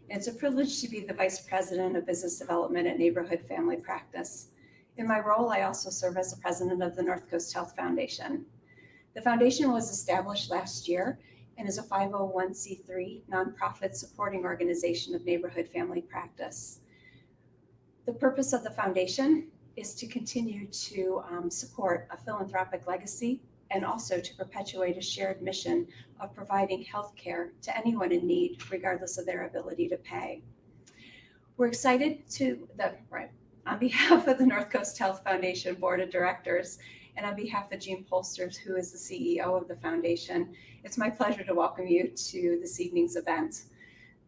It's a privilege to be the Vice President of Business Development at Neighborhood Family Practice. In my role, I also serve as the President of the North Coast Health Foundation. The foundation was established last year and is a 501c3 nonprofit supporting organization of neighborhood family practice. The purpose of the foundation is to continue to support a philanthropic legacy and also to perpetuate a shared mission of providing health care to anyone in need, regardless of their ability to pay. We're excited on behalf of the North Coast Health Foundation Board of Directors, and on behalf of Gene Polsters, who is the CEO of the foundation, it's my pleasure to welcome you to this evening's event.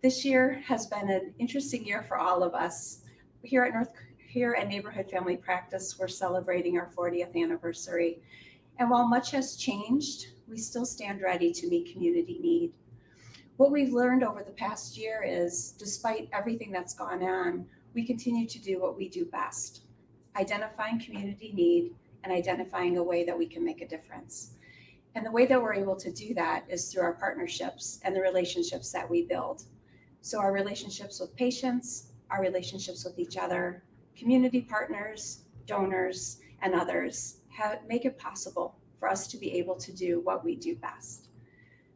This year has been an interesting year for all of us. Here at Neighborhood Family Practice, we're celebrating our 40th anniversary. And while much has changed, we still stand ready to meet community need. What we've learned over the past year is, despite everything that's gone on, we continue to do what we do best, identifying community need and identifying a way that we can make a difference. And the way that we're able to do that is through our partnerships and the relationships that we build. So our relationships with patients, our relationships with each other, community partners, donors, and others make it possible for us to be able to do what we do best.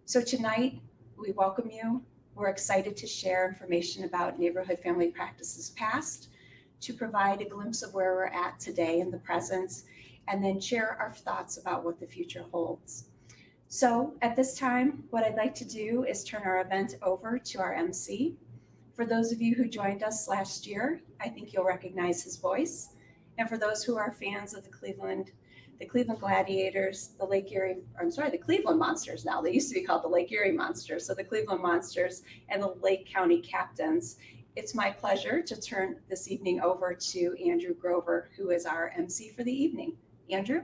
So tonight, we welcome you. We're excited to share information about Neighborhood Family Practice's past, to provide a glimpse of where we're at today in the present, and then share our thoughts about what the future holds. So at this time, what I'd like to do is turn our event over to our MC. For those of you who joined us last year, I think you'll recognize his voice. And for those who are fans of the Cleveland Gladiators, the Cleveland Monsters now. They used to be called the Lake Erie Monsters. So the Cleveland Monsters and the Lake County Captains. It's my pleasure to turn this evening over to Andrew Grover, who is our MC for the evening. Andrew?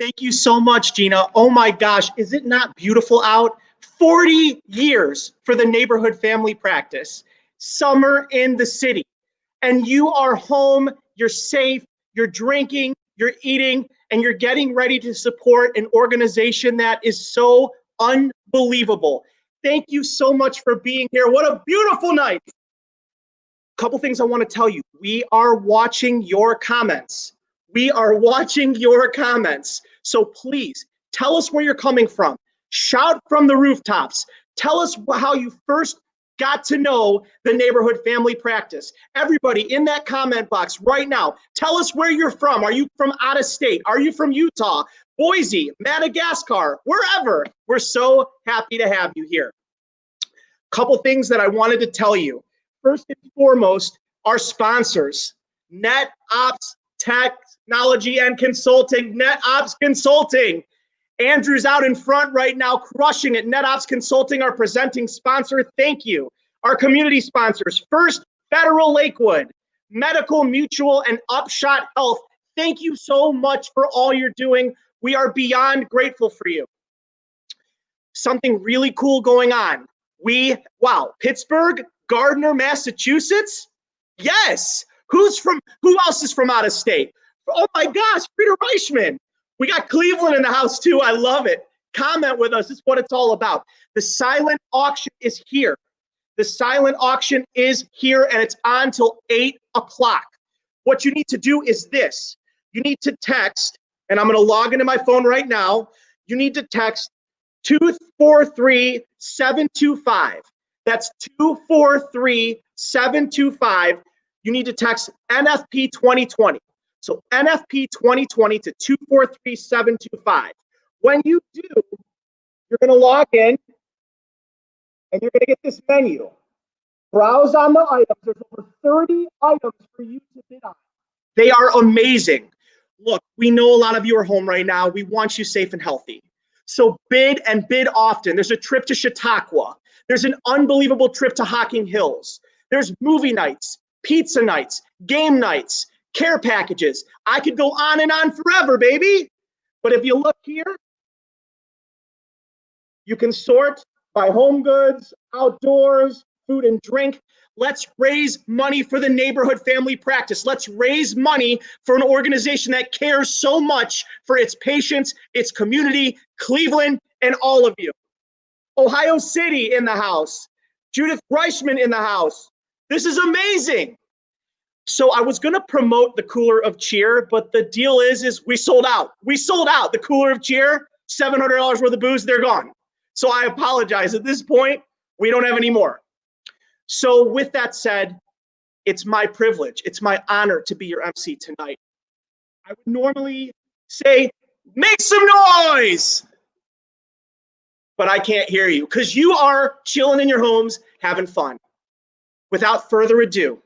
Thank you so much, Gina. Oh my gosh, is it not beautiful out? 40 years for the Neighborhood Family Practice. Summer in the city. And you are home, you're safe, you're drinking, you're eating, and you're getting ready to support an organization that is so unbelievable. Thank you so much for being here. What a beautiful night. Couple things I want to tell you. We are watching your comments. We are watching your comments. So please tell us where you're coming from. Shout from the rooftops. Tell us how you first got to know the Neighborhood Family Practice. Everybody in that comment box right now, tell us where you're from. Are you from out of state? Are you from Utah, Boise, Madagascar, wherever? We're so happy to have you here. Couple things that I wanted to tell you. First and foremost, our sponsors, NetOps Technology and Consulting, NetOps Consulting. Andrew's out in front right now, crushing it. NetOps Consulting, our presenting sponsor. Thank you. Our community sponsors, First Federal Lakewood, Medical Mutual, and Upshot Health. Thank you so much for all you're doing. We are beyond grateful for you. Something really cool going on. Pittsburgh, Gardner, Massachusetts? Yes. Who else is from out of state? Oh my gosh, Peter Reichman. We got Cleveland in the house too. I love it. Comment with us. It's what it's all about. The silent auction is here. The silent auction is here and it's on till 8 o'clock. What you need to do is this. You need to text, and I'm going to log into my phone right now. You need to text 243-725. That's 243-725. You need to text NFP 2020. So NFP 2020 to 243-725. When you do, you're going to log in and you're going to get this menu. Browse on the items. There's over 30 items for you to bid on. They are amazing. Look, we know a lot of you are home right now. We want you safe and healthy. So bid and bid often. There's a trip to Chautauqua. There's an unbelievable trip to Hocking Hills. There's movie nights, pizza nights, game nights, care packages. I could go on and on forever, baby. But if you look here, you can sort by home goods, outdoors, food and drink. Let's raise money for the Neighborhood Family Practice. Let's raise money for an organization that cares so much for its patients, its community, Cleveland, and all of you. Ohio City in the house. Judith Reichman in the house. This is amazing. So I was going to promote the cooler of cheer, but the deal is we sold out. We sold out the cooler of cheer, $700 worth of booze, they're gone. So I apologize. At this point, we don't have any more. So with that said, it's my privilege, it's my honor to be your MC tonight. I would normally say, make some noise, but I can't hear you because you are chilling in your homes, having fun. Without further ado,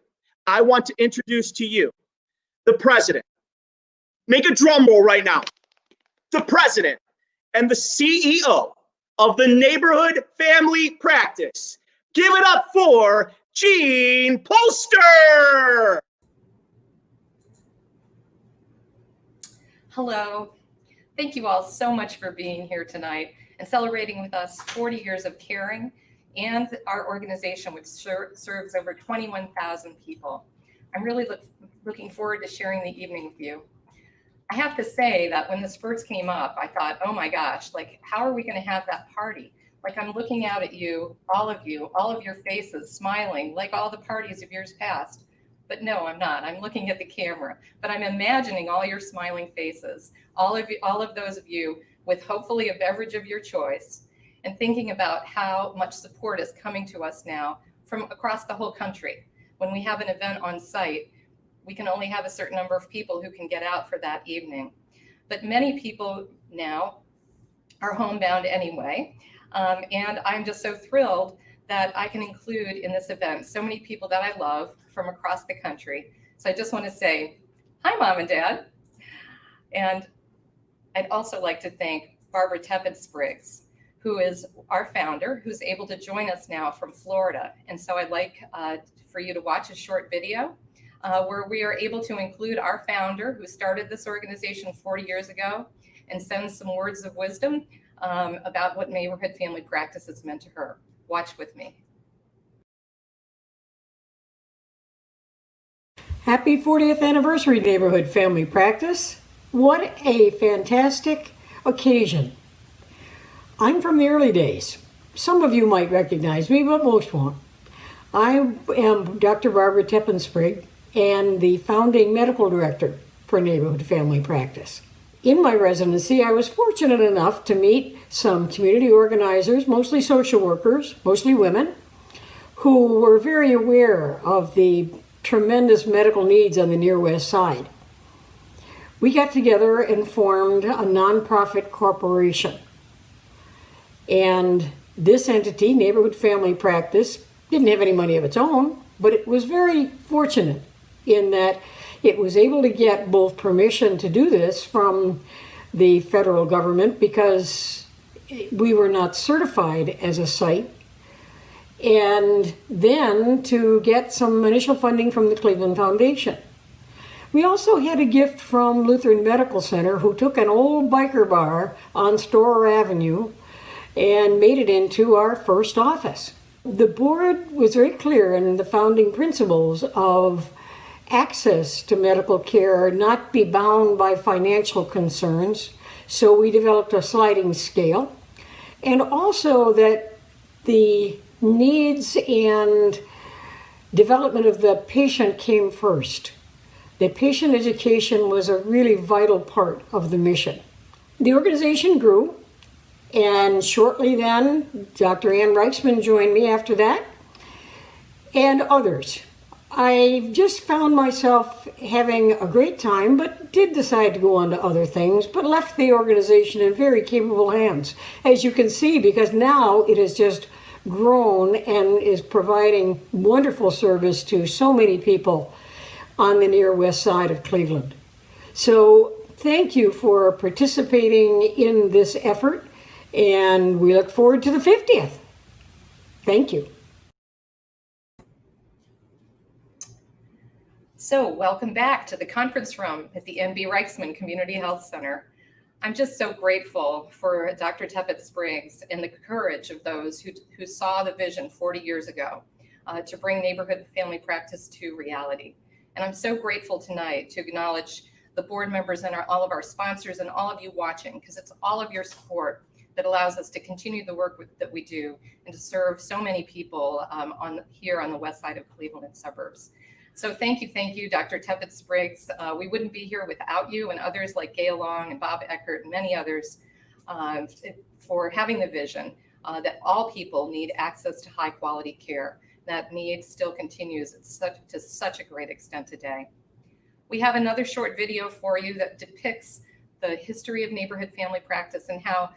I want to introduce to you the president. Make a drum roll right now. The president and the CEO of the Neighborhood Family Practice. Give it up for Gene Polster. Hello. Thank you all so much for being here tonight and celebrating with us 40 years of caring and our organization, which serves over 21,000 people. I'm really looking forward to sharing the evening with you. I have to say that when this first came up, I thought, oh my gosh, like, how are we going to have that party? Like, I'm looking out at you, all of your faces smiling like all the parties of years past. But no, I'm not. I'm looking at the camera, but I'm imagining all your smiling faces, all of those of you with hopefully a beverage of your choice, and thinking about how much support is coming to us now from across the whole country. When we have an event on site, we can only have a certain number of people who can get out for that evening. But many people now are homebound anyway. And I'm just so thrilled that I can include in this event so many people that I love from across the country. So I just want to say, hi, Mom and Dad. And I'd also like to thank Barbara Teppan-Spriggs, who is our founder, who's able to join us now from Florida. And so I'd like for you to watch a short video where we are able to include our founder, who started this organization 40 years ago, and send some words of wisdom about what Neighborhood Family Practice has meant to her. Watch with me. Happy 40th anniversary, Neighborhood Family Practice. What a fantastic occasion. I'm from the early days. Some of you might recognize me, but most won't. I am Dr. Barbara Teppan-Spriggs and the founding medical director for Neighborhood Family Practice. In my residency, I was fortunate enough to meet some community organizers, mostly social workers, mostly women, who were very aware of the tremendous medical needs on the Near West Side. We got together and formed a nonprofit corporation. And this entity, Neighborhood Family Practice, didn't have any money of its own, but it was very fortunate in that it was able to get both permission to do this from the federal government because we were not certified as a site, and then to get some initial funding from the Cleveland Foundation. We also had a gift from Lutheran Medical Center, who took an old biker bar on Storer Avenue and made it into our first office. The board was very clear in the founding principles of access to medical care, not be bound by financial concerns. So we developed a sliding scale, and also that the needs and development of the patient came first. The patient education was a really vital part of the mission. The organization grew, and shortly then, Dr. Ann Reichman joined me after that, and others. I just found myself having a great time, but did decide to go on to other things, but left the organization in very capable hands, as you can see, because now it has just grown and is providing wonderful service to so many people on the Near West Side of Cleveland. So thank you for participating in this effort, and we look forward to the 50th. Thank you. So welcome back to the conference room at the N.B. Reichman Community Health Center. I'm just so grateful for Dr. Teppan-Spriggs and the courage of those who saw the vision 40 years ago to bring Neighborhood Family Practice to reality. And I'm so grateful tonight to acknowledge the board members and all of our sponsors and all of you watching, because it's all of your support that allows us to continue the work that we do and to serve so many people here on the west side of Cleveland and suburbs. So thank you, Dr. Tebbetts-Briggs. We wouldn't be here without you and others like Gail Long and Bob Eckert and many others for having the vision that all people need access to high quality care. That need still continues to such a great extent today. We have another short video for you that depicts the history of neighborhood family practice and how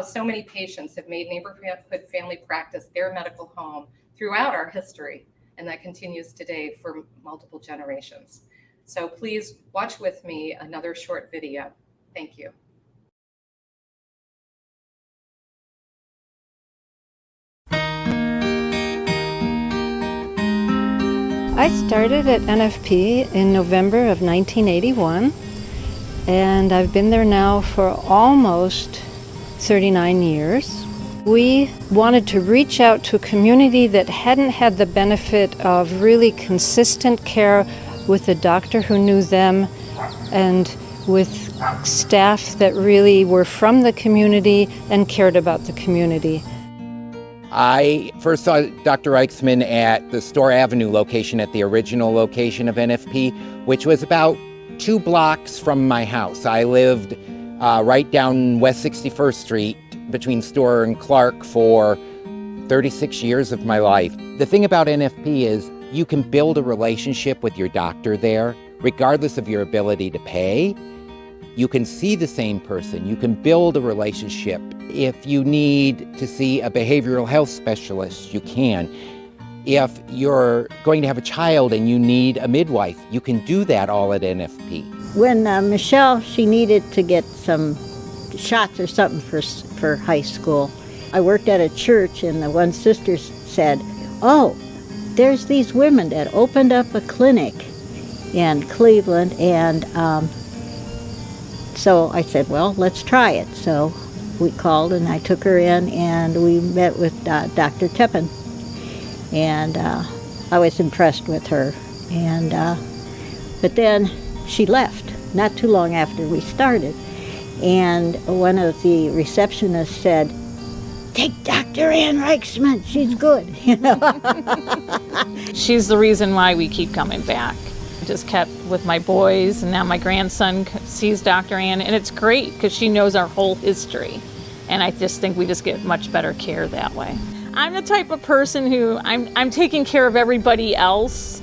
so many patients have made neighborhood family practice their medical home throughout our history. And that continues today for multiple generations. So please watch with me another short video. Thank you. I started at NFP in November of 1981, and I've been there now for almost 39 years. We wanted to reach out to a community that hadn't had the benefit of really consistent care with a doctor who knew them and with staff that really were from the community and cared about the community. I first saw Dr. Reichsman at the Store Avenue location, at the original location of NFP, which was about 2 blocks from my house. I lived right down West 61st Street between Store and Clark for 36 years of my life. The thing about NFP is you can build a relationship with your doctor there, regardless of your ability to pay. You can see the same person. You can build a relationship. If you need to see a behavioral health specialist, you can. If you're going to have a child and you need a midwife, you can do that all at NFP. When Michelle, she needed to get some shots or something for high school, I worked at a church, and the one sister said, "Oh, there's these women that opened up a clinic in Cleveland," and so I said, well, let's try it. So we called, and I took her in, and we met with Dr. Teppen, and I was impressed with her. And but then she left not too long after we started, and one of the receptionists said, "Take Dr. Ann Reichsman, she's good," you know. She's the reason why we keep coming back. Just kept with my boys, and now my grandson sees Dr. Ann, and it's great because she knows our whole history, and I just think we just get much better care that way. I'm the type of person who I'm taking care of everybody else,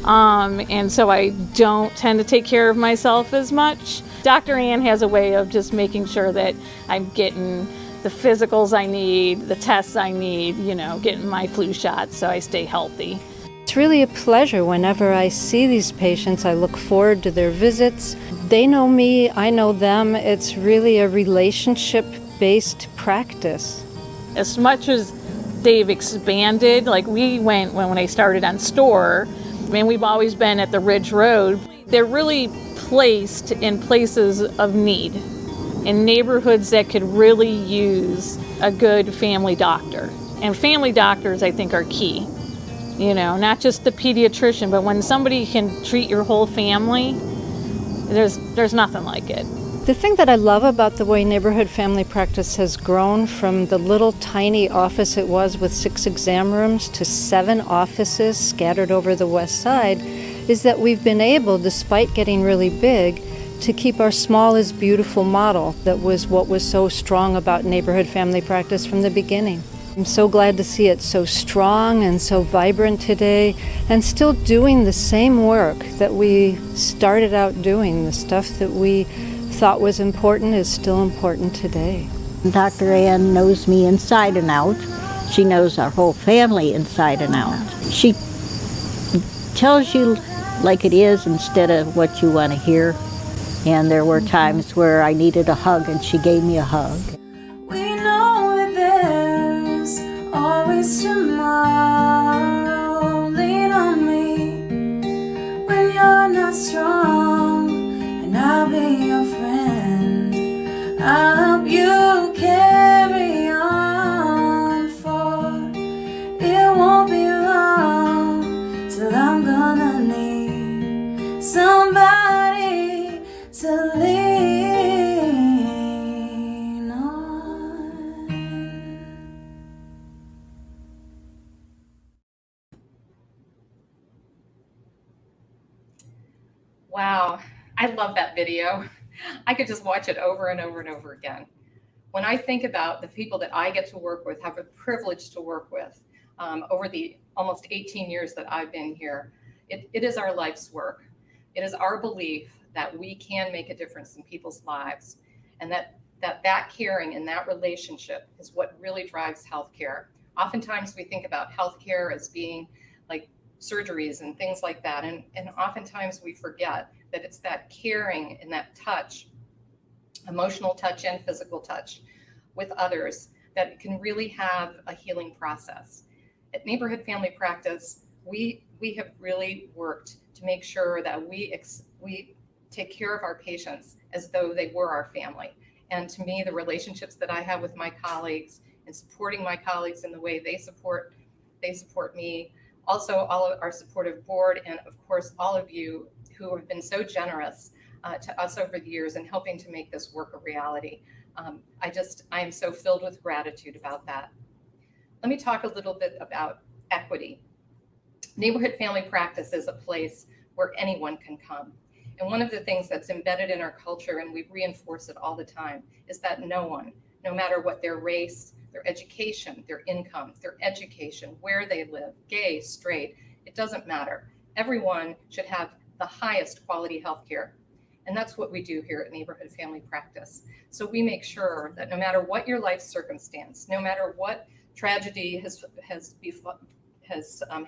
and so I don't tend to take care of myself as much. Dr. Ann has a way of just making sure that I'm getting the physicals I need, the tests I need, you know, getting my flu shots so I stay healthy. It's really a pleasure whenever I see these patients. I look forward to their visits. They know me, I know them. It's really a relationship-based practice. As much as they've expanded, like we went when I started on Store, I mean, we've always been at the Ridge Road. They're really placed in places of need, in neighborhoods that could really use a good family doctor. And family doctors, I think, are key. You know, not just the pediatrician, but when somebody can treat your whole family, there's nothing like it. The thing that I love about the way neighborhood family practice has grown from the little tiny office it was with 6 exam rooms to 7 offices scattered over the west side is that we've been able, despite getting really big, to keep our small is beautiful model that was what was so strong about neighborhood family practice from the beginning. I'm so glad to see it so strong and so vibrant today and still doing the same work that we started out doing. The stuff that we thought was important is still important today. Dr. Ann knows me inside and out. She knows our whole family inside and out. She tells you like it is instead of what you want to hear. And there were times where I needed a hug and she gave me a hug. We know that there's always tomorrow. Lean on me when you're not strong, and I'll be your friend. I'll help you carry on, for it won't be long till I'm gonna need somebody to lean on. Wow, I love that video. I could just watch it over and over and over again. When I think about the people that I get to work with, have a privilege to work with over the almost 18 years that I've been here, it is our life's work. It is our belief that we can make a difference in people's lives, and that caring and that relationship is what really drives healthcare. Oftentimes we think about healthcare as being like surgeries and things like that, and oftentimes we forget that it's that caring and that touch, emotional touch and physical touch with others, that can really have a healing process. At Neighborhood Family Practice, we have really worked to make sure that we take care of our patients as though they were our family. And to me, the relationships that I have with my colleagues and supporting my colleagues in the way they support me, also all of our supportive board, and of course, all of you who have been so generous to us over the years in helping to make this work a reality. I am so filled with gratitude about that. Let me talk a little bit about equity. Neighborhood Family Practice is a place where anyone can come. And one of the things that's embedded in our culture, and we reinforce it all the time, is that no one, no matter what their race, their education, their income, their education, where they live, gay, straight, it doesn't matter. Everyone should have the highest quality healthcare. And that's what we do here at Neighborhood Family Practice. So we make sure that no matter what your life circumstance, no matter what tragedy has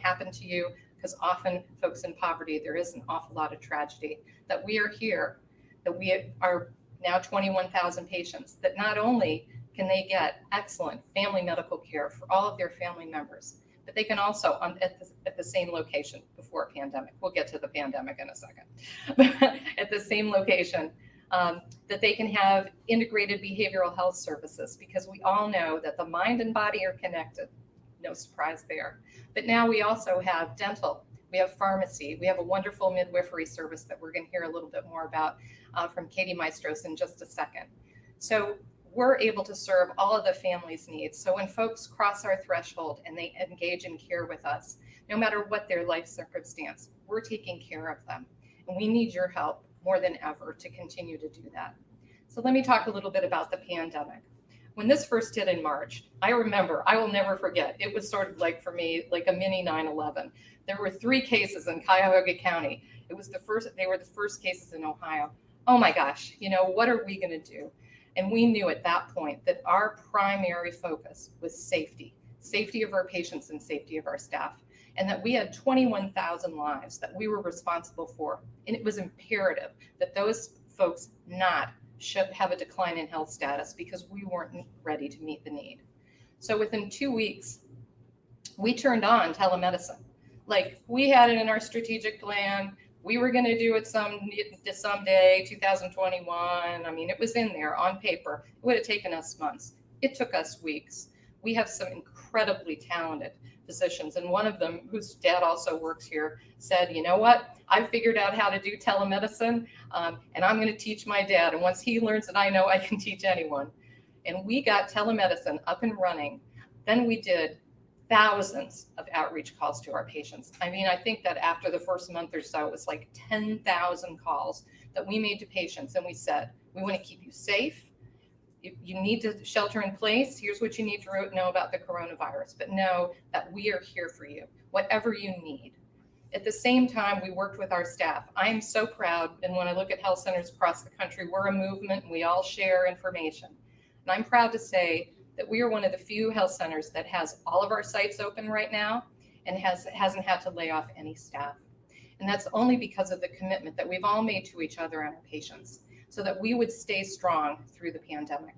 happened to you, because often folks in poverty, there is an awful lot of tragedy, that we are here, that we are now 21,000 patients, that not only can they get excellent family medical care for all of their family members, but they can also, at the same location before pandemic, we'll get to the pandemic in a second, at the same location, that they can have integrated behavioral health services, because we all know that the mind and body are connected. No surprise there. But now we also have dental, we have pharmacy, we have a wonderful midwifery service that we're going to hear a little bit more about from Katie Maestros in just a second. So we're able to serve all of the family's needs. So when folks cross our threshold and they engage in care with us, no matter what their life circumstance, we're taking care of them. And we need your help more than ever to continue to do that. So let me talk a little bit about the pandemic. When this first hit in March, I remember, I will never forget, it was sort of like for me, like a mini 9/11. There were 3 cases in Cuyahoga County. They were the first cases in Ohio. Oh my gosh, what are we gonna do? And we knew at that point that our primary focus was safety of our patients and safety of our staff, and that we had 21,000 lives that we were responsible for. And it was imperative that those folks not should have a decline in health status, because we weren't ready to meet the need. So within 2 weeks, we turned on telemedicine. Like, we had it in our strategic plan. We were going to do it someday, 2021. I mean, it was in there on paper. It would have taken us months. It took us weeks. We have some incredibly talented physicians, and one of them, whose dad also works here, said, you know what, I figured out how to do telemedicine, and I'm going to teach my dad, and once he learns it, I know I can teach anyone. And we got telemedicine up and running. Then we did thousands of outreach calls to our patients. I mean, I think that after the first month or so, it was like 10,000 calls that we made to patients, and we said, we want to keep you safe. You need to shelter in place. Here's what you need to know about the coronavirus, but know that we are here for you, whatever you need. At the same time, we worked with our staff. I am so proud, and when I look at health centers across the country, we're a movement and we all share information. And I'm proud to say that we are one of the few health centers that has all of our sites open right now and hasn't had to lay off any staff. And that's only because of the commitment that we've all made to each other and our patients, so that we would stay strong through the pandemic.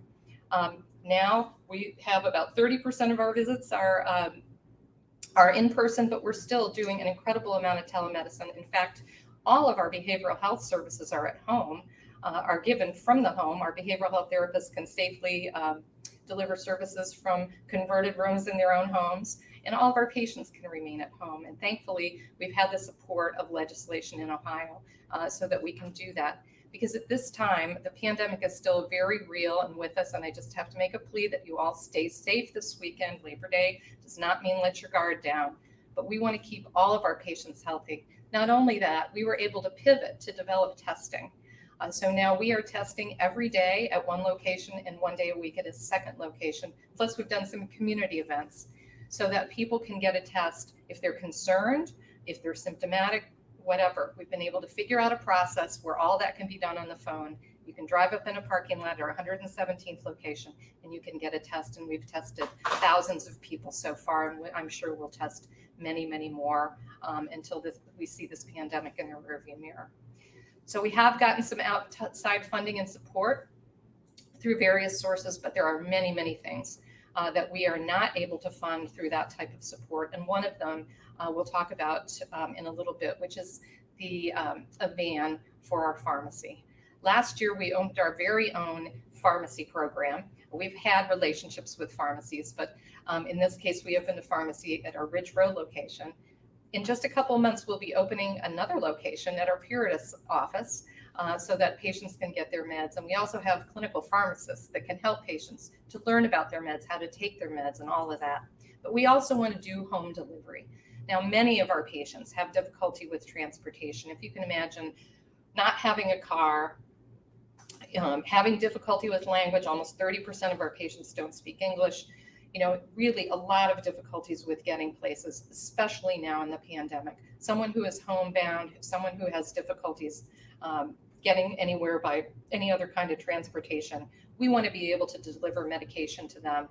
Now we have about 30% of our visits are in person, but we're still doing an incredible amount of telemedicine. In fact, all of our behavioral health services are at home, are given from the home. Our behavioral health therapists can safely deliver services from converted rooms in their own homes, and all of our patients can remain at home. And thankfully, we've had the support of legislation in Ohio so that we can do that. Because at this time, the pandemic is still very real and with us, and I just have to make a plea that you all stay safe this weekend. Labor Day does not mean let your guard down, but we want to keep all of our patients healthy Not only that, we were able to pivot to develop testing. So now we are testing every day at one location and 1 day a week at a second location. Plus we've done some community events so that people can get a test if they're concerned, if they're symptomatic, whatever. We've been able to figure out a process where all that can be done on the phone. You can drive up in a parking lot at our 117th location and you can get a test. And we've tested thousands of people so far. And I'm sure we'll test many, many more until we see this pandemic in the rearview mirror. So we have gotten some outside funding and support through various sources, but there are many, many things that we are not able to fund through that type of support. And one of them we'll talk about in a little bit, which is a van for our pharmacy. Last year, we opened our very own pharmacy program. We've had relationships with pharmacies, but in this case, we opened a pharmacy at our Ridge Road location. In just a couple of months, we'll be opening another location at our Puritas office so that patients can get their meds. And we also have clinical pharmacists that can help patients to learn about their meds, how to take their meds and all of that. But we also want to do home delivery. Now, many of our patients have difficulty with transportation. If you can imagine not having a car, having difficulty with language, almost 30% of our patients don't speak English. Really a lot of difficulties with getting places, especially now in the pandemic. Someone who is homebound, someone who has difficulties getting anywhere by any other kind of transportation, we want to be able to deliver medication to them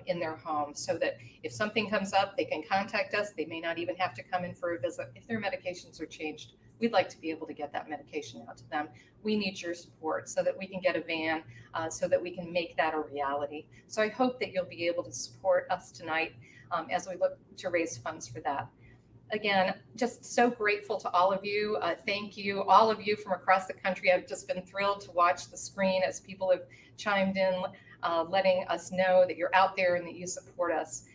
in their home so that if something comes up, they can contact us. They may not even have to come in for a visit. If their medications are changed, we'd like to be able to get that medication out to them. We need your support so that we can get a van, so that we can make that a reality. So I hope that you'll be able to support us tonight as we look to raise funds for that. Again, just so grateful to all of you. Thank you, all of you from across the country. I've just been thrilled to watch the screen as people have chimed in, letting us know that you're out there and that you support us.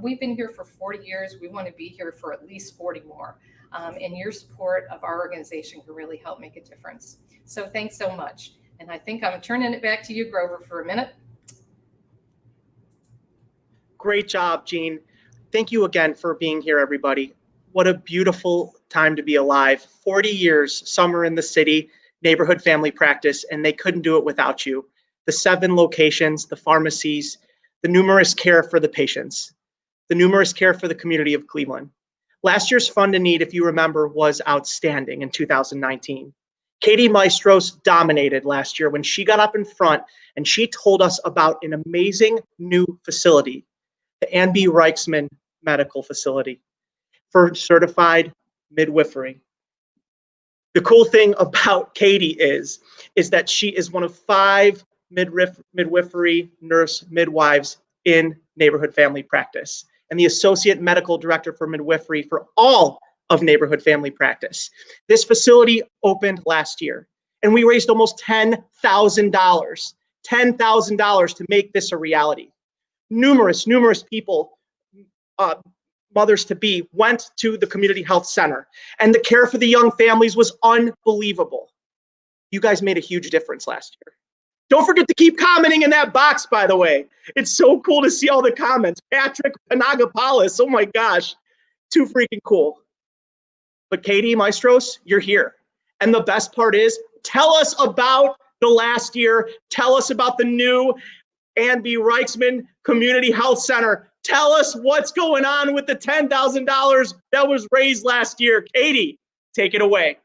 We've been here for 40 years. We want to be here for at least 40 more. And your support of our organization can really help make a difference. So thanks so much. And I think I'm turning it back to you, Grover, for a minute. Great job, Jean. Thank you again for being here, everybody. What a beautiful time to be alive. 40 years, Summer in the City, neighborhood family practice, and they couldn't do it without you. The 7 locations, the pharmacies, the numerous care for the patients, the numerous care for the community of Cleveland. Last year's Fund in Need, if you remember, was outstanding in 2019. Katie Maestros dominated last year when she got up in front and she told us about an amazing new facility, the Ann B. Reichsman Medical Facility for certified midwifery. The cool thing about Katie is that she is one of 5 midwifery nurse midwives in neighborhood family practice, and the associate medical director for midwifery for all of neighborhood family practice. This facility opened last year, and we raised almost $10,000 to make this a reality. Numerous people, mothers-to-be, went to the community health center, and the care for the young families was unbelievable. You guys made a huge difference last year. Don't forget to keep commenting in that box, by the way. It's so cool to see all the comments. Patrick Panagopoulos, oh my gosh, too freaking cool. But Katie Maestros, you're here. And the best part is, tell us about the last year. Tell us about the new Ann B. Reichsman Community Health Center. Tell us what's going on with the $10,000 that was raised last year. Katie, take it away.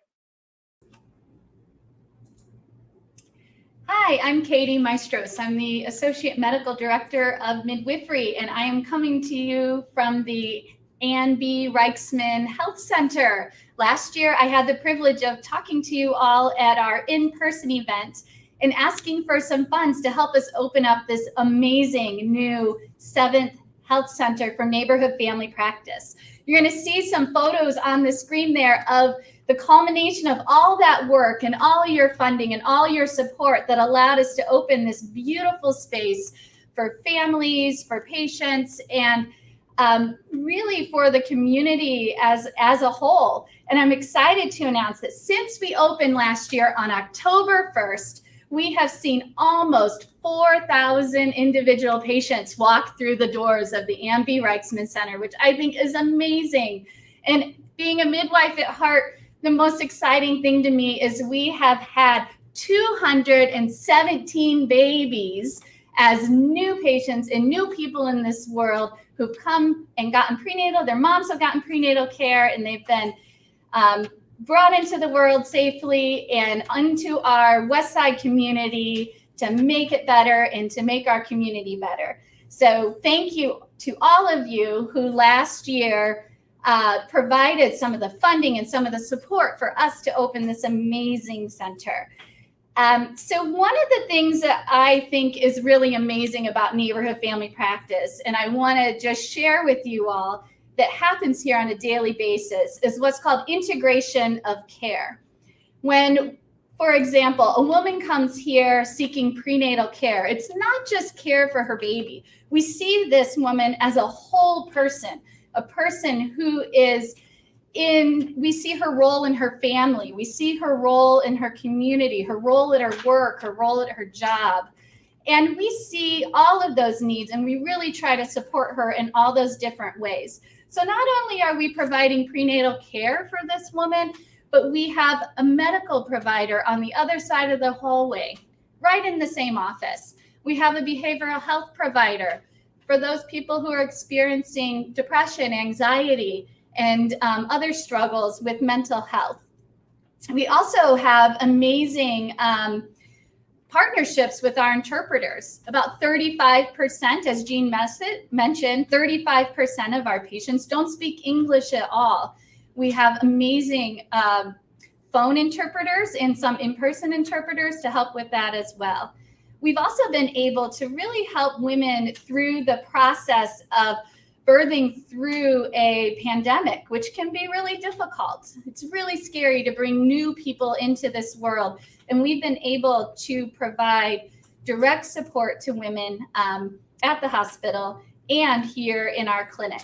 Hi, I'm Katie Maestros. I'm the Associate Medical Director of Midwifery, and I am coming to you from the Ann B. Reichsman Health Center. Last year, I had the privilege of talking to you all at our in-person event and asking for some funds to help us open up this amazing new 7th health center for neighborhood family practice. You're going to see some photos on the screen there of the culmination of all that work and all your funding and all your support that allowed us to open this beautiful space for families, for patients, and really for the community as a whole. And I'm excited to announce that since we opened last year on October 1st, we have seen almost 4,000 individual patients walk through the doors of the Ann B. Reichsman Center, which I think is amazing. And Being a midwife at heart, the most exciting thing to me is we have had 217 babies as new patients and new people in this world who've come and gotten prenatal. Their moms have gotten prenatal care, and they've been brought into the world safely and into our West Side community to make it better and to make our community better. So thank you to all of you who last year provided some of the funding and some of the support for us to open this amazing center. So one of the things that I think is really amazing about Neighborhood Family Practice, and I want to just share with you all, that happens here on a daily basis, is what's called integration of care. When, for example, a woman comes here seeking prenatal care, it's not just care for her baby. We see this woman as a whole person, a person who is we see her role in her family, we see her role in her community, her role at her work, her role at her job. And we see all of those needs, and we really try to support her in all those different ways. So not only are we providing prenatal care for this woman, but we have a medical provider on the other side of the hallway, right in the same office. We have a behavioral health provider for those people who are experiencing depression, anxiety, and other struggles with mental health. We also have amazing partnerships with our interpreters. About 35%, as Jean mentioned, 35% of our patients don't speak English at all. We have amazing phone interpreters and some in-person interpreters to help with that as well. We've also been able to really help women through the process of birthing through a pandemic, which can be really difficult. It's really scary to bring new people into this world. And we've been able to provide direct support to women at the hospital and here in our clinic.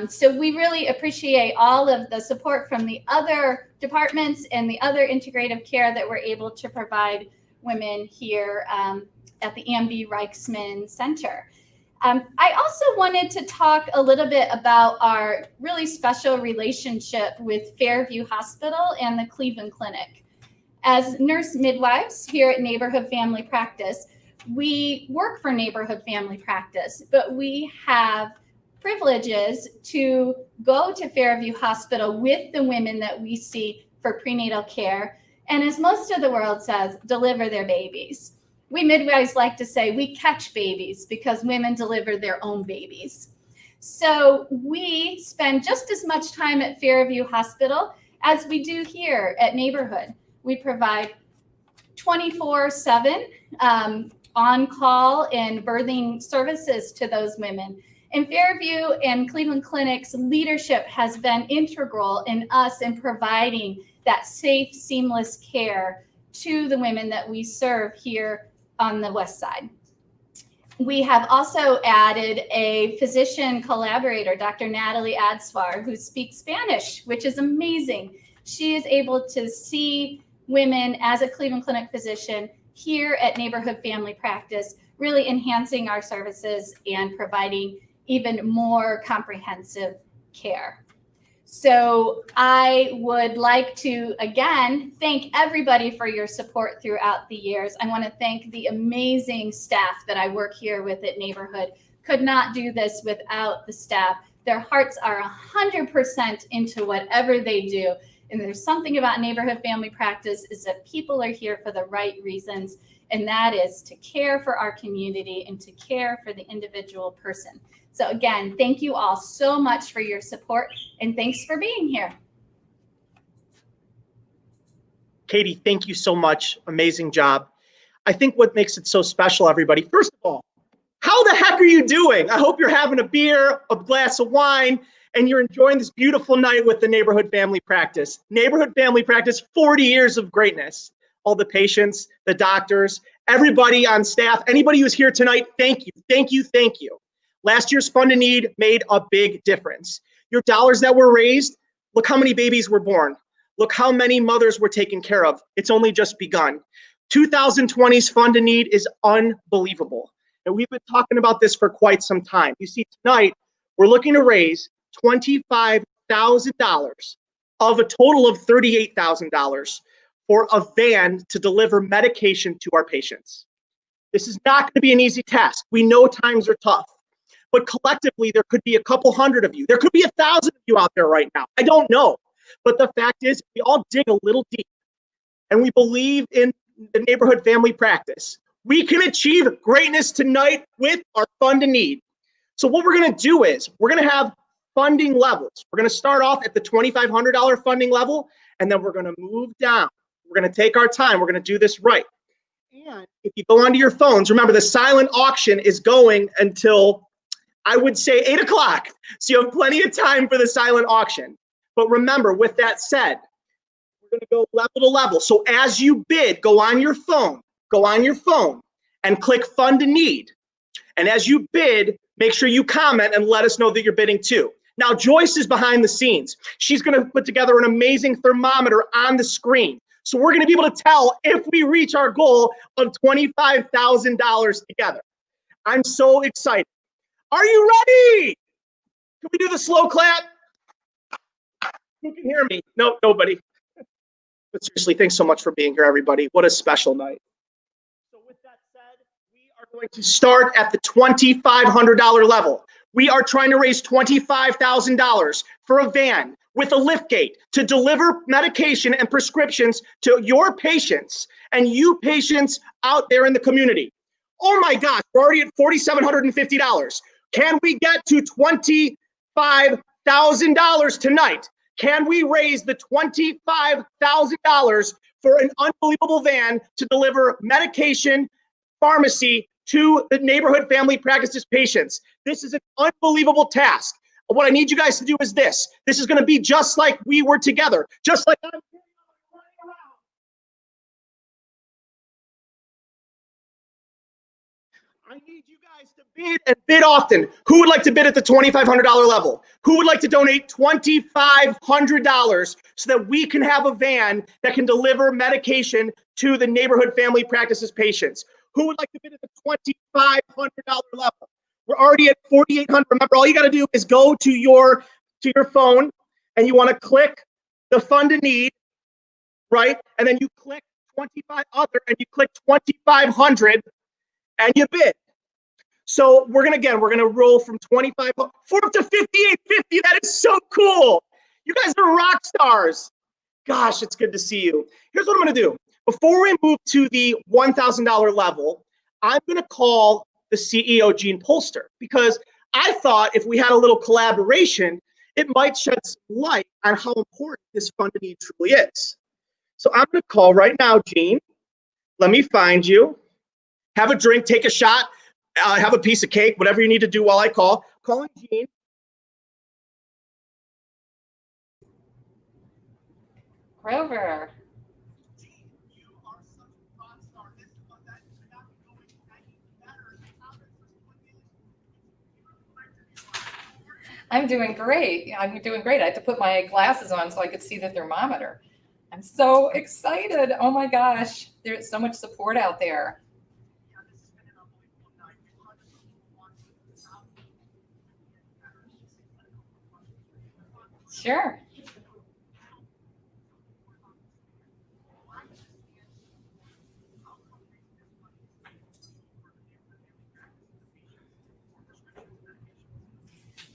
So we really appreciate all of the support from the other departments and the other integrative care that we're able to provide women here at the Ann B. Reichsman Center. I also wanted to talk a little bit about our really special relationship with Fairview Hospital and the Cleveland Clinic. As nurse midwives here at Neighborhood Family Practice, we work for Neighborhood Family Practice, but we have privileges to go to Fairview Hospital with the women that we see for prenatal care, and as most of the world says, deliver their babies. We midwives like to say we catch babies because women deliver their own babies. So we spend just as much time at Fairview Hospital as we do here at Neighborhood. We provide 24/7 on-call and birthing services to those women. And Fairview and Cleveland Clinic's leadership has been integral in us in providing that safe, seamless care to the women that we serve here on the West Side. We have also added a physician collaborator, Dr. Natalie Adswar, who speaks Spanish, which is amazing. She is able to see women as a Cleveland Clinic physician here at Neighborhood Family Practice, really enhancing our services and providing even more comprehensive care. So I would like to, again, thank everybody for your support throughout the years. I want to thank the amazing staff that I work here with at Neighborhood. Could not do this without the staff. Their hearts are 100% into whatever they do. And there's something about Neighborhood Family Practice is that people are here for the right reasons, and that is to care for our community and to care for the individual person. So again, thank you all so much for your support, and thanks for being here. Katie, thank you so much. Amazing job. I think what makes it so special, everybody, first of all, how the heck are you doing? I hope you're having a beer, a glass of wine, and you're enjoying this beautiful night with the Neighborhood Family Practice. Neighborhood Family Practice, 40 years of greatness. All the patients, the doctors, everybody on staff, anybody who's here tonight, thank you, thank you, thank you. Last year's Fund a Need made a big difference. Your dollars that were raised, look how many babies were born. Look how many mothers were taken care of. It's only just begun. 2020's Fund a Need is unbelievable. And we've been talking about this for quite some time. You see, tonight, we're looking to raise $25,000 of a total of $38,000 for a van to deliver medication to our patients. This is not going to be an easy task. We know times are tough, but collectively there could be a couple hundred of you. There could be 1,000 of you out there right now. I don't know. But the fact is, we all dig a little deep and we believe in the neighborhood family practice. We can achieve greatness tonight with our fund and need. So what we're going to do is we're going to have funding levels. We're going to start off at the $2,500 funding level, and then we're going to move down. We're going to take our time. We're going to do this right. And if you go onto your phones, remember the silent auction is going until, I would say, 8 o'clock. So you have plenty of time for the silent auction. But remember, with that said, we're going to go level to level. So as you bid, go on your phone and click Fund a Need. And as you bid, make sure you comment and let us know that you're bidding too. Now, Joyce is behind the scenes. She's going to put together an amazing thermometer on the screen. So we're going to be able to tell if we reach our goal of $25,000 together. I'm so excited. Are you ready? Can we do the slow clap? Who can hear me? No, nobody. But seriously, thanks so much for being here, everybody. What a special night. So with that said, we are going to start at the $2,500 level. We are trying to raise $25,000 for a van with a lift gate to deliver medication and prescriptions to your patients and you patients out there in the community. Oh my gosh, we're already at $4,750. Can we get to $25,000 tonight? Can we raise the $25,000 for an unbelievable van to deliver medication, pharmacy to the neighborhood family practices patients? This is an unbelievable task. What I need you guys to do is this. This is going to be just like we were together, just like I'm running around. I need you guys to bid and bid often. Who would like to bid at the $2,500 level? Who would like to donate $2,500 so that we can have a van that can deliver medication to the neighborhood family practices patients? Who would like to bid at the $2,500 level? We're already at $4,800. Remember, all you got to do is go to your phone and you want to click the Fund a Need, right? And then you click 25 other and you click 2,500 and you bid. So we're gonna roll from 25 up to 58.50. That is so cool. You guys are rock stars. Gosh, it's good to see you. Here's what I'm gonna do. Before we move to the $1,000 level, I'm gonna call the CEO, Gene Polster, because I thought if we had a little collaboration, it might shed some light on how important this Fund a Need truly is. So I'm gonna call right now, Gene. Let me find you. Have a drink, take a shot, have a piece of cake, whatever you need to do while I call. Calling Gene. Grover. I'm doing great. I'm doing great. I had to put my glasses on so I could see the thermometer. I'm so excited. Oh my gosh. There's so much support out there. Sure.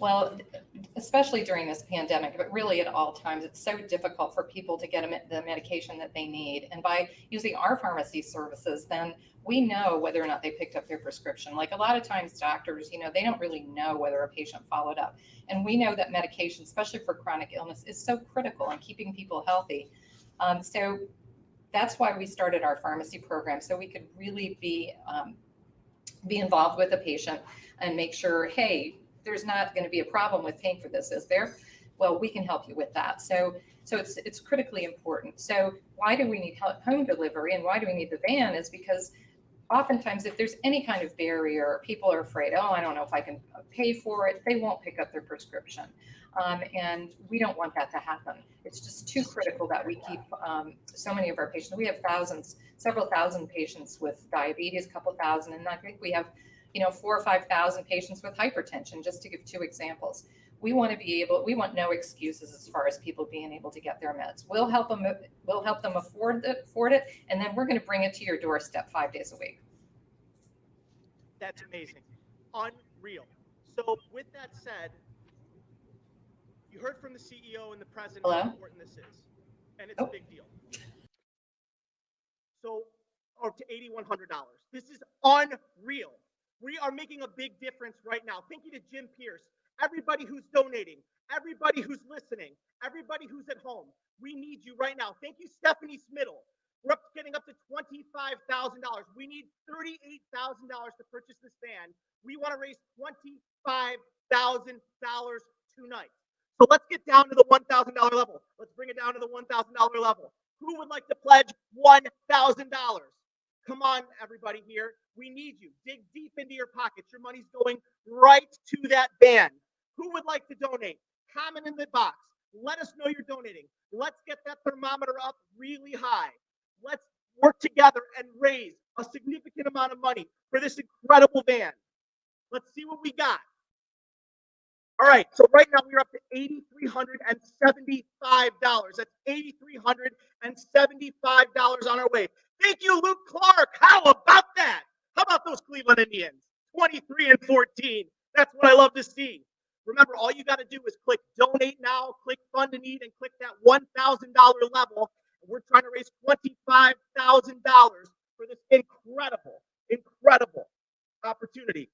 Well, especially during this pandemic, but really at all times, it's so difficult for people to get the medication that they need. And by using our pharmacy services, then we know whether or not they picked up their prescription. Like a lot of times doctors, they don't really know whether a patient followed up. And we know that medication, especially for chronic illness, is so critical in keeping people healthy. So that's why we started our pharmacy program, so we could really be involved with the patient and make sure, hey, there's not going to be a problem with paying for this, is there? Well, we can help you with that. So it's critically important. So why do we need home delivery and why do we need the van is because oftentimes if there's any kind of barrier, people are afraid, oh, I don't know if I can pay for it. They won't pick up their prescription. And we don't want that to happen. It's just too critical that we keep so many of our patients. We have several thousand patients with diabetes, a couple thousand, and I think we have 4,000 or 5,000 patients with hypertension, just to give two examples. We want no excuses as far as people being able to get their meds. We'll help them afford it, and then we're going to bring it to your doorstep 5 days a week. That's amazing. Unreal. So with that said, you heard from the CEO and the president Hello? how important this is, and it's a big deal. So, up to $8,100. This is unreal. We are making a big difference right now. Thank you to Jim Pierce, everybody who's donating, everybody who's listening, everybody who's at home. We need you right now. Thank you, Stephanie Smittle. We're getting up to $25,000. We need $38,000 to purchase this van. We want to raise $25,000 tonight. So let's get down to the $1,000 level. Let's bring it down to the $1,000 level. Who would like to pledge $1,000? Come on, everybody here. We need you. Dig deep into your pockets. Your money's going right to that van. Who would like to donate? Comment in the box. Let us know you're donating. Let's get that thermometer up really high. Let's work together and raise a significant amount of money for this incredible van. Let's see what we got. All right, so right now we're up to $8,375. That's $8,375 on our way. Thank you, Luke Clark. How about that? How about those Cleveland Indians? 23-14. That's what I love to see. Remember, all you got to do is click donate now, click fund a need, and click that $1,000 level. We're trying to raise $25,000 for this incredible opportunity.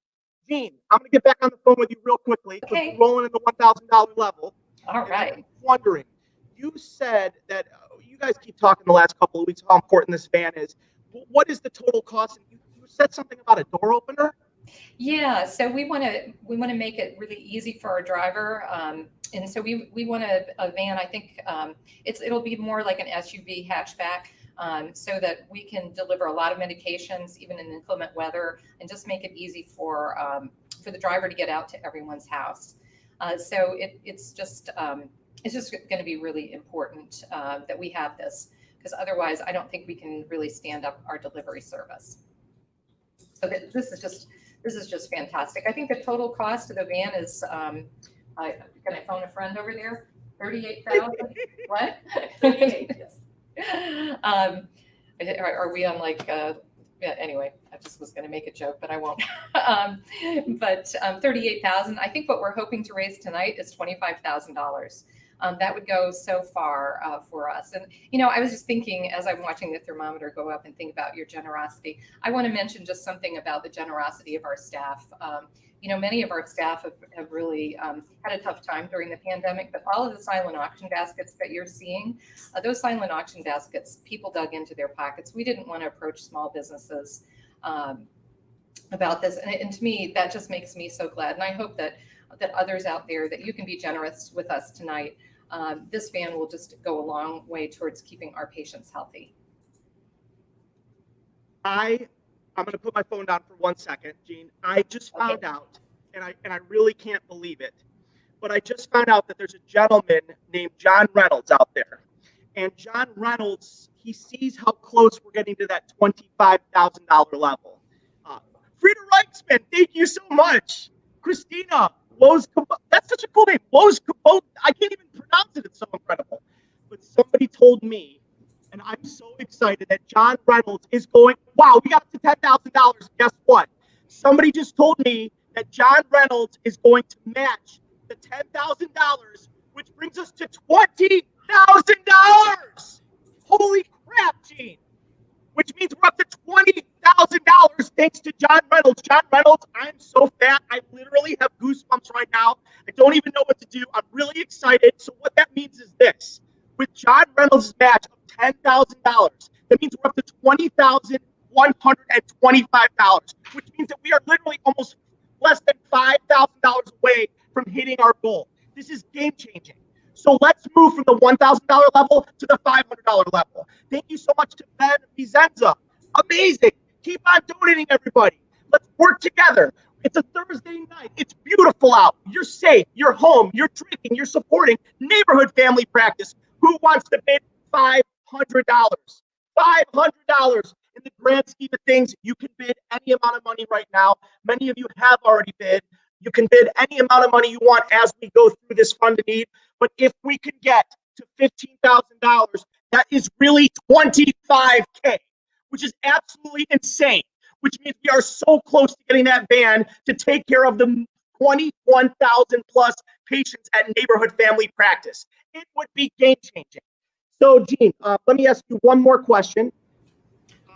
Gene, I'm going to get back on the phone with you real quickly. Okay. We're rolling in the $1,000 level. All right. I'm wondering, you said that you guys keep talking the last couple of weeks how important this van is. What is the total cost? You said something about a door opener. Yeah, so we want to make it really easy for our driver, and so we want a van. I think it'll be more like an SUV hatchback, so that we can deliver a lot of medications even in inclement weather, and just make it easy for the driver to get out to everyone's house. So it's just going to be really important that we have this, because otherwise I don't think we can really stand up our delivery service. So this is just fantastic. I think the total cost of the van is, can I phone a friend over there? 38,000. What? 38. Yes. Are we on like? Yeah. Anyway, I just was going to make a joke, but I won't. But 38,000. I think what we're hoping to raise tonight is $25,000. That would go so far for us. And, I was just thinking as I'm watching the thermometer go up and think about your generosity, I want to mention just something about the generosity of our staff. Many of our staff have really had a tough time during the pandemic, but all of the silent auction baskets that you're seeing, those silent auction baskets, people dug into their pockets. We didn't want to approach small businesses about this. And to me, that just makes me so glad. And I hope that others out there, that you can be generous with us tonight. This van will just go a long way towards keeping our patients healthy. I'm going to put my phone down for 1 second, Gene. I just found out, and I really can't believe it, but I just found out that there's a gentleman named John Reynolds out there. And John Reynolds, he sees how close we're getting to that $25,000 level. Frida Reichsman, thank you so much. Christina, that's such a cool name. I can't even pronounce it. It's so incredible. But somebody told me, and I'm so excited that John Reynolds is going. Wow, we got up to $10,000. Guess what? Somebody just told me that John Reynolds is going to match the $10,000, which brings us to $20,000. Holy crap, Gene! Which means we're up to $20,000 thanks to John Reynolds. John Reynolds, I'm so fat. I literally have goosebumps right now. I don't even know what to do. I'm really excited. So what that means is this. With John Reynolds' match of $10,000, that means we're up to $20,125, which means that we are literally almost less than $5,000 away from hitting our goal. This is game-changing. So let's move from the $1,000 level to the $500 level. Thank you so much to Ben Vicenza. Amazing. Keep on donating, everybody. Let's work together. It's a Thursday night. It's beautiful out. You're safe. You're home. You're drinking. You're supporting Neighborhood Family Practice. Who wants to bid $500? $500 in the grand scheme of things. You can bid any amount of money right now. Many of you have already bid. You can bid any amount of money you want as we go through this fund to need. But if we can get to $15,000, that is really $25K, which is absolutely insane, which means we are so close to getting that van to take care of the 21,000 plus patients at Neighborhood Family Practice. It would be game changing. So, Jean, let me ask you one more question.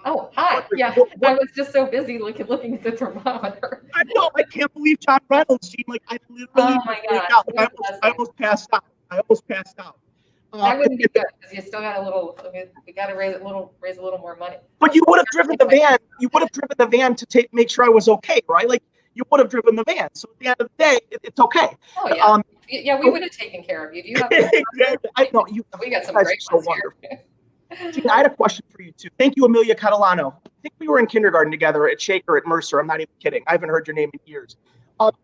Oh, hi. Yeah, I was just so busy looking at the thermometer. I know, I can't believe John Reynolds, Jean. Like, I literally Oh my freaked gosh, out. I almost passed out. That wouldn't be good because you still got a little. I mean, we got to raise a little more money. But you would have driven the van. You would have driven the van to make sure I was okay, right? Like, you would have driven the van. So at the end of the day, it's okay. Oh yeah, yeah, we would have taken care of you. Do you have? Exactly. I know you. We got some guys great are ones here. Jean, I had a question for you too. Thank you, Amelia Catalano. I think we were in kindergarten together at Shaker at Mercer. I'm not even kidding. I haven't heard your name in years.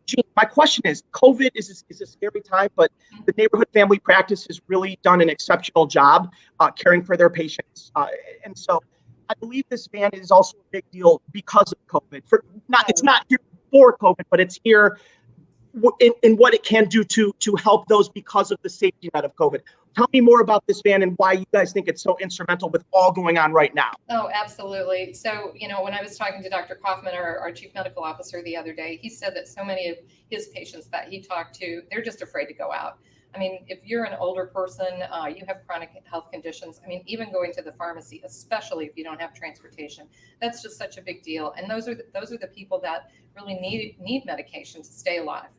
Jean, my question is, COVID is a scary time, but the Neighborhood Family Practice has really done an exceptional job caring for their patients. And so I believe this van is also a big deal because of COVID. It's not here for COVID, but it's here in what it can do to help those because of the safety net of COVID. Tell me more about this van and why you guys think it's so instrumental with all going on right now. Oh, absolutely. So, when I was talking to Dr. Kaufman, our chief medical officer, the other day, he said that so many of his patients that he talked to, they're just afraid to go out. I mean, if you're an older person, you have chronic health conditions. I mean, even going to the pharmacy, especially if you don't have transportation, that's just such a big deal. And those are the people that really need medication to stay alive.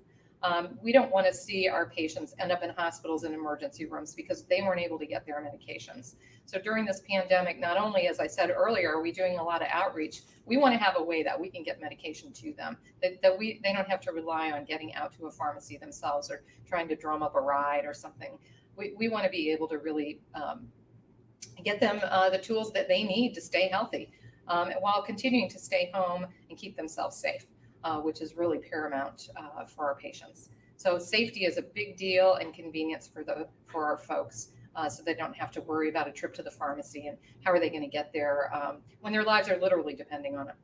We don't want to see our patients end up in hospitals and emergency rooms because they weren't able to get their medications. So during this pandemic, not only, as I said earlier, are we doing a lot of outreach, we want to have a way that we can get medication to them, that they don't have to rely on getting out to a pharmacy themselves or trying to drum up a ride or something. We want to be able to really get them the tools that they need to stay healthy while continuing to stay home and keep themselves safe. Which is really paramount for our patients. So safety is a big deal, and convenience for our folks, so they don't have to worry about a trip to the pharmacy and how are they going to get there when their lives are literally depending on it.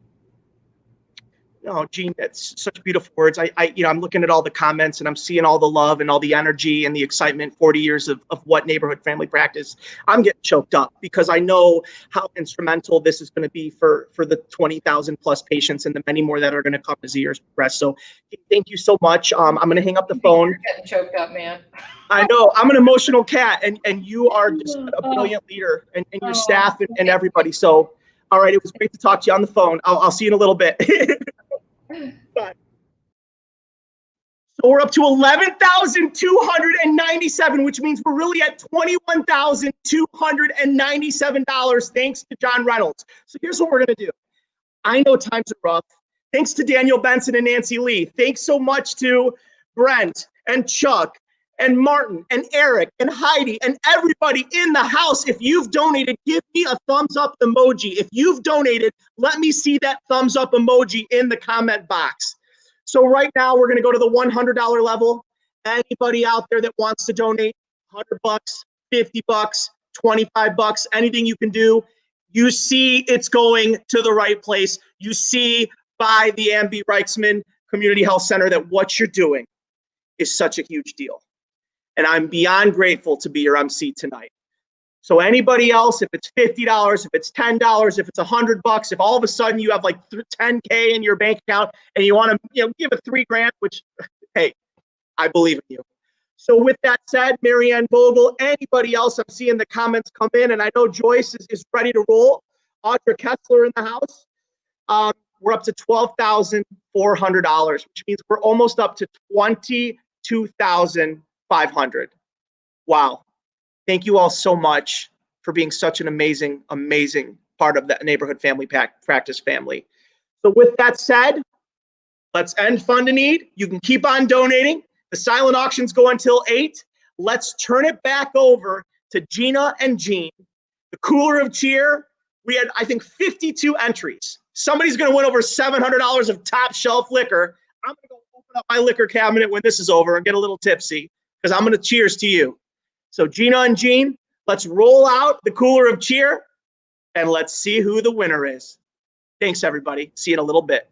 Oh, Jean, that's such beautiful words. I'm looking at all the comments and I'm seeing all the love and all the energy and the excitement, 40 years of what Neighborhood Family Practice. I'm getting choked up because I know how instrumental this is going to be for the 20,000 plus patients and the many more that are going to come as the years progress. So thank you so much. I'm going to hang up the phone. You're getting choked up, man. I know, I'm an emotional cat, and you are just a brilliant leader, and your staff and everybody. So, all right, it was great to talk to you on the phone. I'll see you in a little bit. Bye. So we're up to 11,297, which means we're really at $21,297 thanks to John Reynolds. So here's what we're going to do. I know times are rough. Thanks to Daniel Benson and Nancy Lee. Thanks so much to Brent and Chuck and Martin and Eric and Heidi and everybody in the house. If you've donated, give me a thumbs up emoji. If you've donated, let me see that thumbs up emoji in the comment box. So right now we're going to go to the $100 level. Anybody out there that wants to donate, $100, $50, $25, anything you can do. You see it's going to the right place. You see by the Ann B. Reichsman Community Health Center that what you're doing is such a huge deal. And I'm beyond grateful to be your MC tonight. So anybody else, if it's $50, if it's $10, if it's $100, if all of a sudden you have like $10K in your bank account and you want to, give it $3,000, which, hey, I believe in you. So with that said, Marianne Vogel, anybody else, I'm seeing the comments come in, and I know Joyce is ready to roll. Audra Kessler in the house. We're up to $12,400, which means we're almost up to $22,500. Wow. Thank you all so much for being such an amazing, amazing part of the Neighborhood Family Practice family. So with that said, let's end Fund a Need. You can keep on donating. The silent auctions go until 8. Let's turn it back over to Gina and Jean. The cooler of cheer. We had, I think, 52 entries. Somebody's going to win over $700 of top shelf liquor. I'm going to go open up my liquor cabinet when this is over and get a little tipsy because I'm going to cheers to you. So Gina and Jean, let's roll out the cooler of cheer and let's see who the winner is. Thanks, everybody. See you in a little bit.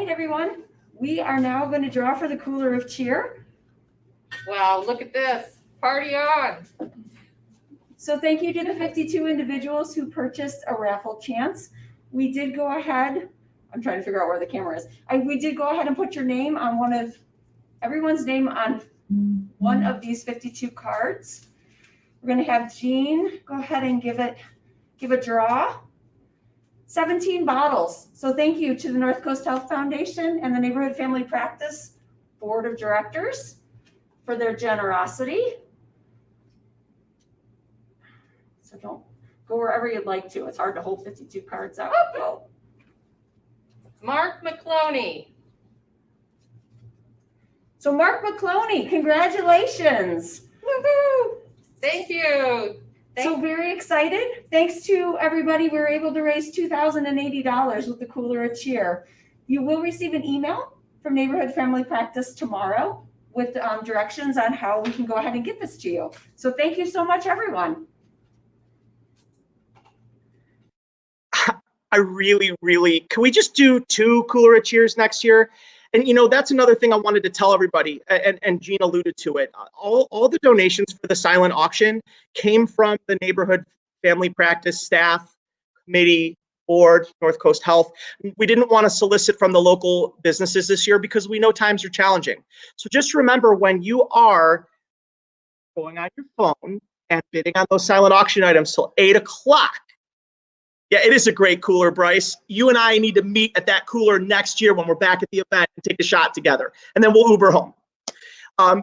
right, everyone. We are now going to draw for the cooler of cheer. Wow, look at this. Party on. So thank you to the 52 individuals who purchased a raffle chance. We did go ahead, I'm trying to figure out where the camera is. We did go ahead and put your name on everyone's name on one of these 52 cards. We're going to have Jean go ahead and give a draw. 17 bottles. So thank you to the North Coast Health Foundation and the Neighborhood Family Practice Board of Directors for their generosity. So don't go wherever you'd like to. It's hard to hold 52 cards out. Go. Mark McCloney. So Mark McCloney, congratulations. Woo-hoo. Thank you. So very excited. Thanks to everybody, we were able to raise $2,080 with the Cooler of Cheer. You will receive an email from Neighborhood Family Practice tomorrow with directions on how we can go ahead and get this to you. So thank you so much, everyone. I really, can we just do 2 Cooler of Cheers next year? And that's another thing I wanted to tell everybody, and Jean alluded to it. All the donations for the silent auction came from the Neighborhood Family Practice staff, committee, board, North Coast Health. We didn't want to solicit from the local businesses this year because we know times are challenging. So just remember, when you are going on your phone and bidding on those silent auction items till 8 o'clock, yeah, it is a great cooler, Bryce. You and I need to meet at that cooler next year when we're back at the event and take a shot together, and then we'll Uber home.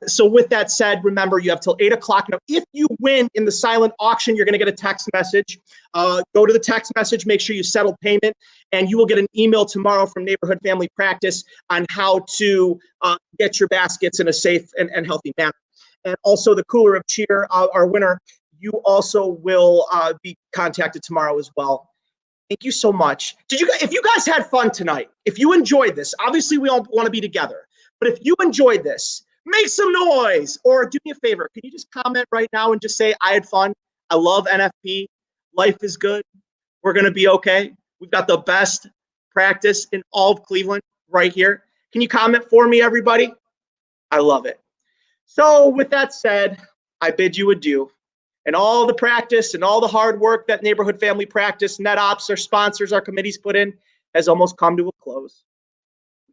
So with that said, remember, you have till 8 o'clock. Now, if you win in the silent auction, you're going to get a text message. Go to the text message, make sure you settle payment, and you will get an email tomorrow from Neighborhood Family Practice on how to get your baskets in a safe and healthy manner. And also the Cooler of Cheer, our winner, you also will be contacted tomorrow as well. Thank you so much. If you guys had fun tonight, if you enjoyed this, obviously we all want to be together, but if you enjoyed this, make some noise, or do me a favor. Can you just comment right now and just say, I had fun. I love NFP. Life is good. We're going to be okay. We've got the best practice in all of Cleveland right here. Can you comment for me, everybody? I love it. So with that said, I bid you adieu. And all the practice and all the hard work that Neighborhood Family Practice, NetOps, our sponsors, our committees put in has almost come to a close.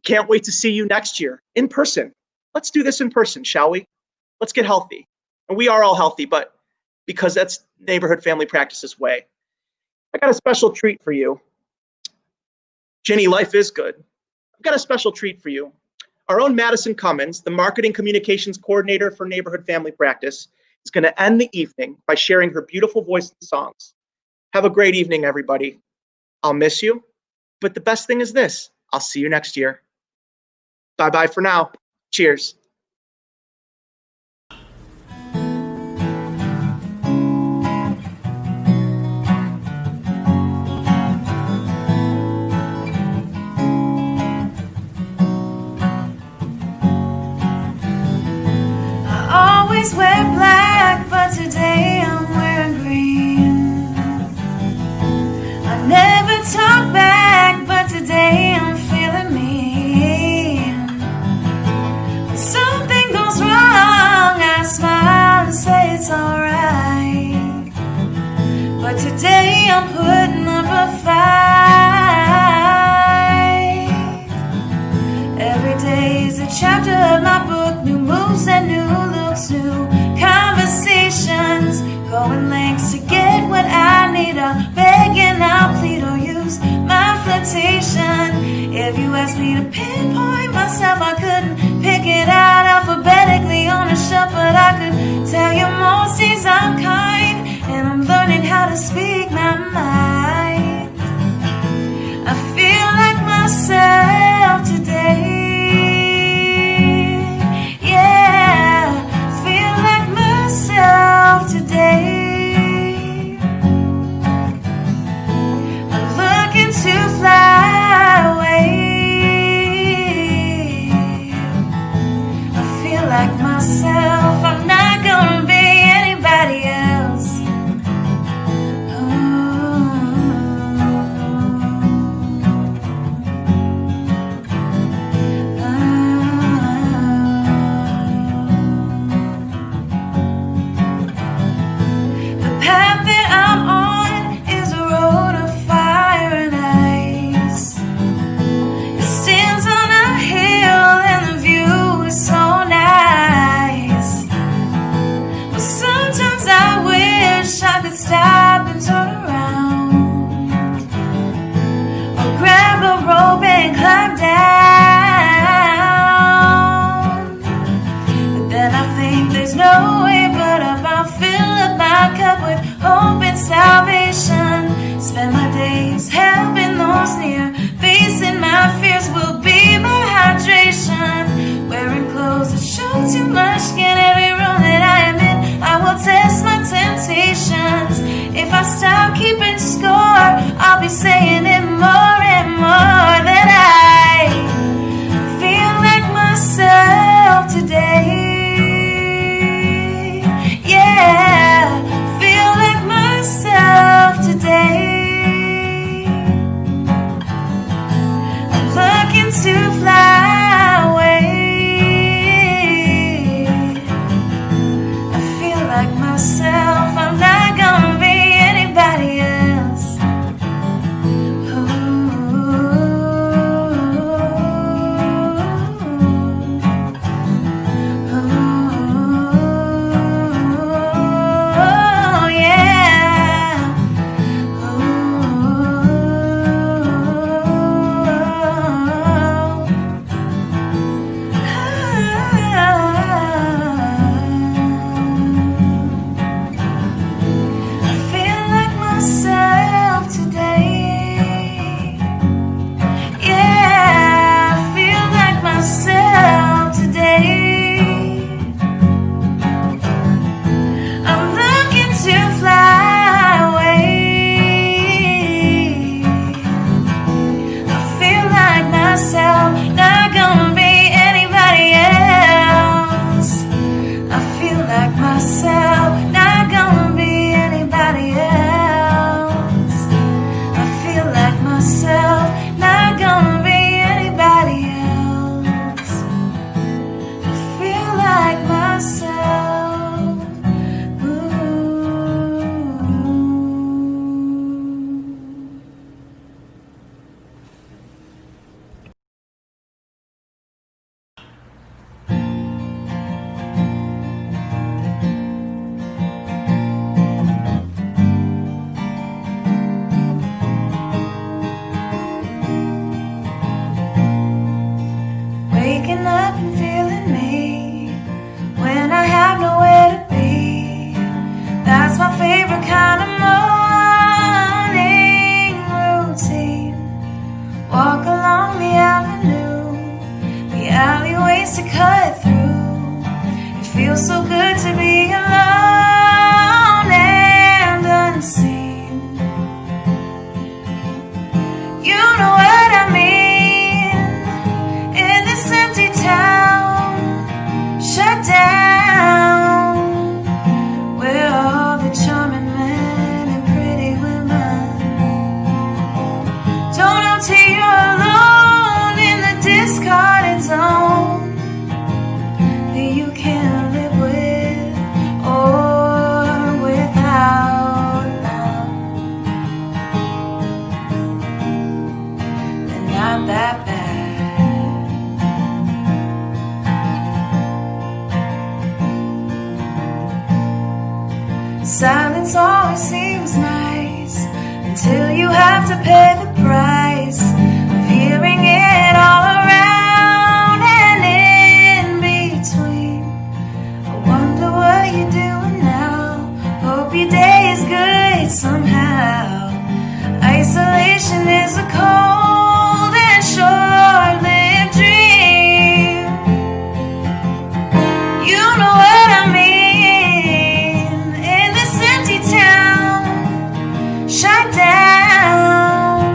Can't wait to see you next year in person. Let's do this in person, shall we? Let's get healthy. And we are all healthy, but because that's Neighborhood Family Practice's way. I got a special treat for you. Ginny, life is good. I've got a special treat for you. Our own Madison Cummins, the Marketing Communications Coordinator for Neighborhood Family Practice, is going to end the evening by sharing her beautiful voice and songs. Have a great evening, everybody. I'll miss you, but the best thing is this. I'll see you next year. Bye-bye for now. Cheers. I always wear black, but today I'm wearing green. I never talk back, but today I'm feeling mean. When something goes wrong, I smile and say it's alright. But today I'm putting up a fight. Every day is a chapter of my book, new moves and new looks, new conversations, going lengths to get what I need. I'll beg and I'll plead or use my flirtation. If you asked me to pinpoint myself, I couldn't pick it out alphabetically on a shelf, but I could tell you most days I'm kind, and I'm learning how to speak my mind. I feel like myself today. Today I'm looking to fly away. I feel like myself. I'm not gonna be Sometimes I wish I could stop and turn around, or grab a rope and climb down. But then I think there's no way but up. I'll fill up my cup with hope and salvation. Spend my days helping those near. Facing my fears will be my hydration. Wearing clothes that show too much skin. Every room that I am in, I will test my temptations. If I stop keeping score, I'll be saying it more and more. That I feel like myself today. Yeah, feel like myself today. I'm looking to fly away. I feel like myself. I'm not gonna be anybody else. Oh, yeah. I feel like myself today. Yeah, I feel like myself today. I'm looking to fly away. I feel like myself, not gonna be anybody else. I feel like myself, not gonna be anybody else. I feel like myself, not gonna be anybody else. I feel like myself. Waking up and feeling me when I have nowhere to be. That's my favorite kind of morning routine. Walk along the avenue, the alleyways to cut through. It feels so good to be alone and unseen. You know what I mean. In this empty town, shut down, where all the charming men and pretty women don't know till you're alone in the discarded zone that you can't live with or without them. They're not that bad. Silence always seems nice until you have to pay the price of hearing it all around and in between. I wonder what you're doing now. Hope your day is good somehow. Isolation is a cold and short-lived dream. You know what I mean. Shut down,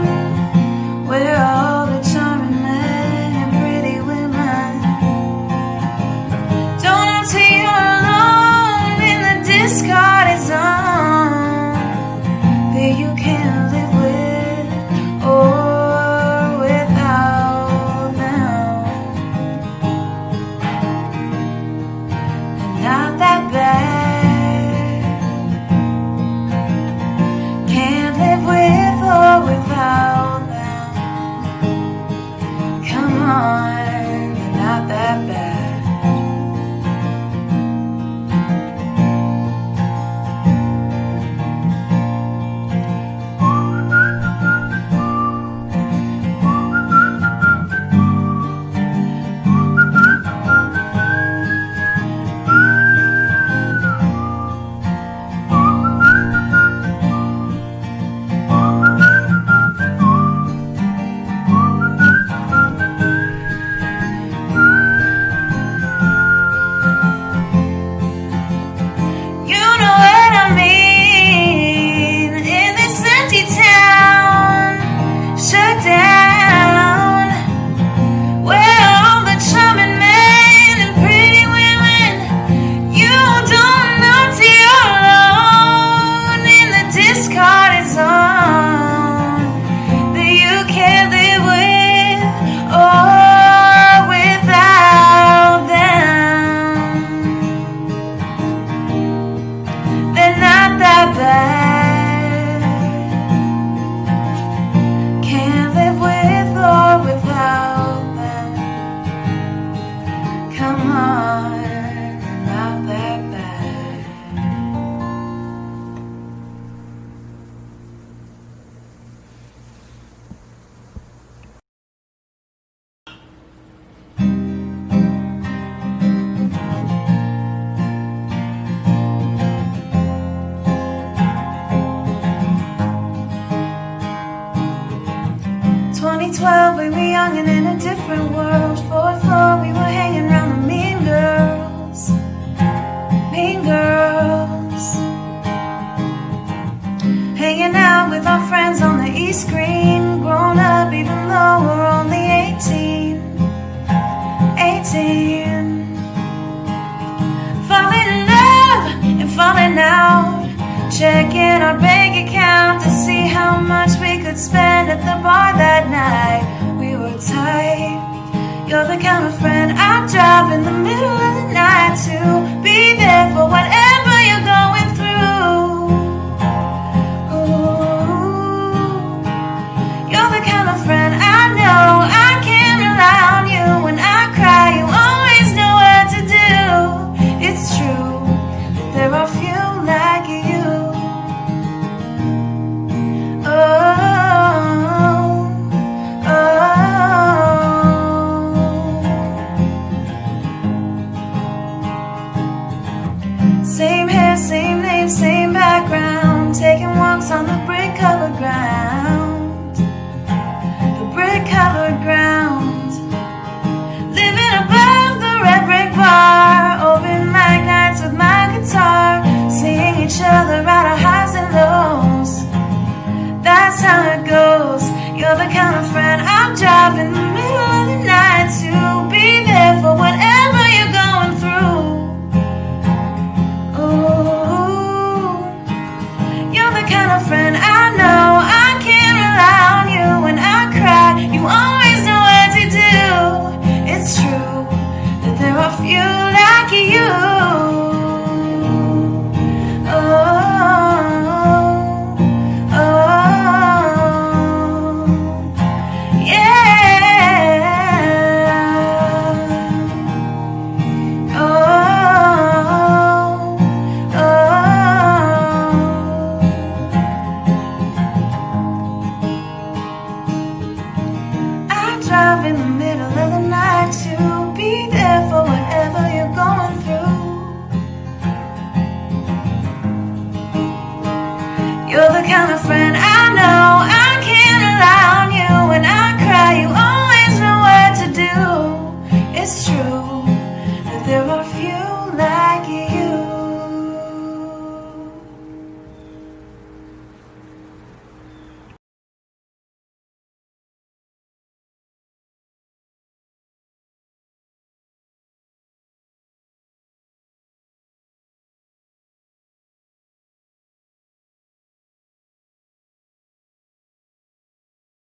bad. Can't live with or without them. Come on, they're not that bad. We were young and in a different world. Fourth floor, we were hanging around the mean girls. Mean girls. Hanging out with our friends on the East Green. Grown up even though we're only 18. 18. Falling in love and falling out. Checking our bank account to see how much we could spend at the bar that night. We were tight. You're the kind of friend I'd drive in the middle of the night to be there for whatever you're going through. Ooh. You're the kind of friend I know I can rely on you. When I cry, you always know what to do. It's true that there are few like you. Same hair, same name, same background. Taking walks on the brick-colored ground. The brick-colored ground. Living above the red brick bar. Open mic nights with my guitar. Seeing each other out of highs and lows. That's how it goes. You're the kind of friend I'm driving in the middle of the night to be there for whatever you're going through. Ooh, you're the kind of friend I know I can rely on you. When I cry, you always know what to do. It's true that there are few like you. Drive in the middle of the night to be there for whatever you're going through. You're the kind of friend